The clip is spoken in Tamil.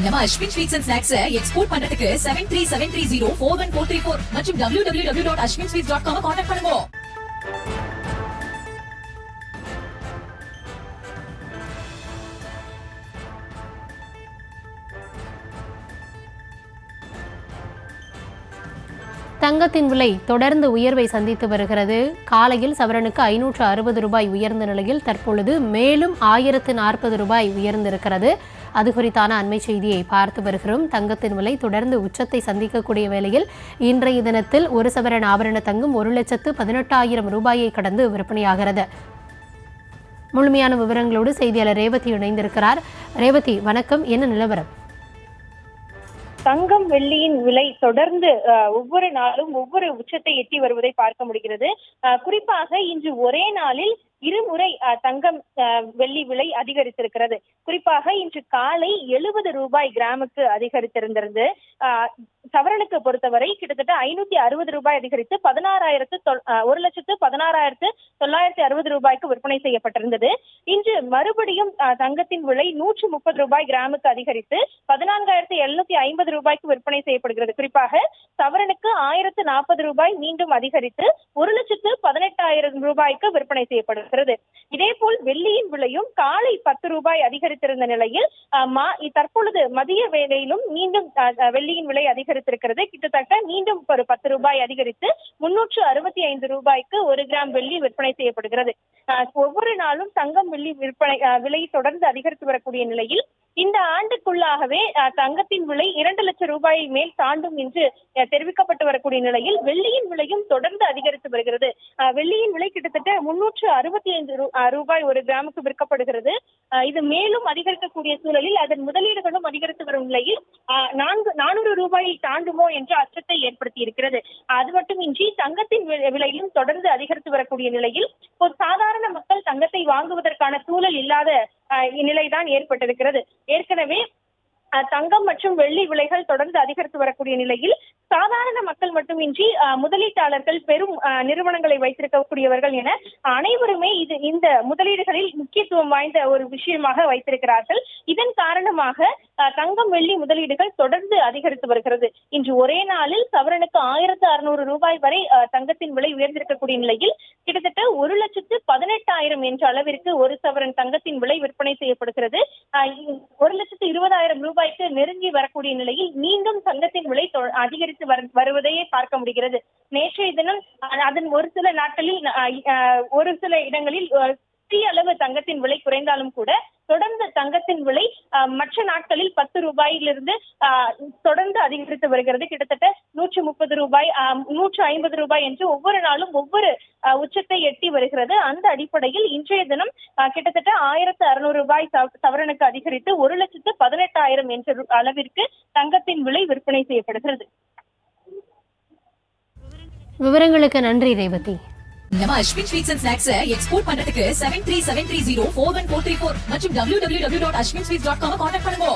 நம்ம Ashwin sweets and snacks export பண்றதுக்கு 7373041434 மற்றும் www.ashwinsweets.com கான்டாக்ட் பண்ணுங்க. தங்கத்தின் விலை தொடர்ந்து உயர்வை சந்தித்து வருகிறது. காலையில் சவரனுக்கு 560 ரூபாய் உயர்ந்த நிலையில் தற்பொழுது மேலும் 1040 ரூபாய் உயர்ந்திருக்கிறது. அது குறித்தான அண்மை செய்தியை பார்த்து வருகிறோம். தங்கத்தின் விலை தொடர்ந்து உச்சத்தை சந்திக்கக்கூடிய வேளையில் இன்றைய தினத்தில் ஒரு சவரன் ஆபரண தங்கம் 1,18,000 ரூபாயை கடந்து விற்பனையாகிறது. முழுமையான விவரங்களோடு செய்தியாளர் ரேவதி இணைந்திருக்கிறார். ரேவதி, வணக்கம். என்ன நிலவரம்? தங்கம் வெள்ளியின் விலை தொடர்ந்து ஒவ்வொரு நாளும் ஒவ்வொரு உச்சத்தை எட்டி வருவதை பார்க்க முடிகிறது. குறிப்பாக இன்று ஒரே நாளில் இருமுறை தங்கம் வெள்ளி விலை அதிகரித்திருக்கிறது. குறிப்பாக இன்று காலை 70 ரூபாய் கிராமுக்கு அதிகரித்திருந்தது. சவரனுக்கு பொறுத்தவரை கிட்டத்தட்ட 560 ரூபாய் அதிகரித்து 1,16,960 ரூபாய்க்கு விற்பனை செய்யப்பட்டிருந்தது. இன்று மறுபடியும் தங்கத்தின் விலை 130 ரூபாய் கிராமுக்கு அதிகரித்து 14,750 ரூபாய்க்கு விற்பனை செய்யப்படுகிறது. குறிப்பாக சவரனுக்கு 1,040 ரூபாய் மீண்டும் அதிகரித்து 1,18,000 ரூபாய்க்கு விற்பனை செய்யப்படுகிறது. இதேபோல் வெள்ளியின் விலையும் காலை 10 ரூபாய் அதிகரித்திருந்த நிலையில் தற்பொழுது மதிய வேளையிலும் மீண்டும் வெள்ளியின் விலை அதிகரித்திருக்கிறது. கிட்டத்தட்ட மீண்டும் ஒரு 10 ரூபாய் அதிகரித்து 365 ரூபாய்க்கு 1 கிராம் வெள்ளி விற்பனை செய்யப்படுகிறது. ஒவ்வொரு நாளும் தங்கம் வெள்ளி விலை தொடர்ந்து அதிகரித்து வரக்கூடிய நிலையில் இந்த ஆண்டுக்குள்ளாகவே தங்கத்தின் விலை 2 லட்சம் ரூபாயை மேல் தாண்டும் என்று தெரிவிக்கப்பட்டு வரக்கூடிய நிலையில் வெள்ளியின் விலையும் தொடர்ந்து அதிகரித்து வருகிறது. வெள்ளியின் விலை கிட்டத்தட்ட 365 ரூபாய் 1 கிராமுக்கு விற்கப்படுகிறது. இது மேலும் அதிகரிக்கக்கூடிய சூழலில் அதன் முதலீடுகளும் அதிகரித்து வரும் நிலையில் 400 ரூபாயை தாண்டுமோ என்ற அச்சத்தை ஏற்படுத்தி இருக்கிறது. அது மட்டுமின்றி தங்கத்தின் விலையும் தொடர்ந்து அதிகரித்து வரக்கூடிய நிலையில் ஒரு சாதாரண மக்கள் தங்கத்தை வாங்குவதற்கான சூழல் இல்லாத நிலைதான் ஏற்பட்டிருக்கிறது. ஏற்கனவே தங்கம் மற்றும் வெள்ளி விலைகள் தொடர்ந்து அதிகரித்து வரக்கூடிய நிலையில் சாதாரண மக்கள் மட்டுமின்றி முதலீட்டாளர்கள், பெரும் நிறுவனங்களை வைத்திருக்கக்கூடியவர்கள் என அனைவருமே இந்த முதலீடுகளில் முக்கியத்துவம் வாய்ந்த ஒரு விஷயமாக வைத்திருக்கிறார்கள். இதன் காரணமாக தங்கம் வெள்ளி முதலீடுகள் தொடர்ந்து அதிகரித்து வருகிறது. இன்று ஒரே நாளில் சவரனுக்கு 1,600 ரூபாய் வரை தங்கத்தின் விலை உயர்ந்திருக்கக்கூடிய நிலையில் கிட்டத்தட்ட 1,18,000 என்ற அளவிற்கு ஒரு சவரன் தங்கத்தின் விலை விற்பனை செய்யப்படுகிறது. 1,20,000 ரூபாய்க்கு நெருங்கி வரக்கூடிய நிலையில் மீண்டும் தங்கத்தின் விலை அதிகரித்து வருவதையே பார்க்க முடிகிறது. நேற்றைய தினம் அதன் ஒரு சில நாட்களில் ஒரு சில இடங்களில் சிறிய அளவு தங்கத்தின் விலை குறைந்தாலும் கூட தொடர்ந்து தங்கத்தின் விலை மற்ற நாட்களில் 10 ரூபாயிலிருந்து தொடர்ந்து அதிகரித்து வருகிறது. கிட்டத்தட்ட 130 ரூபாய் 150 ரூபாய் என்று ஒவ்வொரு நாளும் ஒவ்வொரு உச்சத்தை எட்டி வருகிறது. அந்த அடிப்படையில் இன்றைய தினம் கிட்டத்தட்ட 1,600 ரூபாய் சவரனுக்கு அதிகரித்து 1,18,000 என்ற அளவிற்கு தங்கத்தின் விலை விற்பனை செய்யப்படுகிறது. விவரங்களுக்கு நன்றி ரேவதி. நம்ம Ashwin sweets and snacks export பண்றதுக்கு 7373041434 மற்றும் www.ashwinsweets.com கான்டாக்ட் பண்ணுங்க.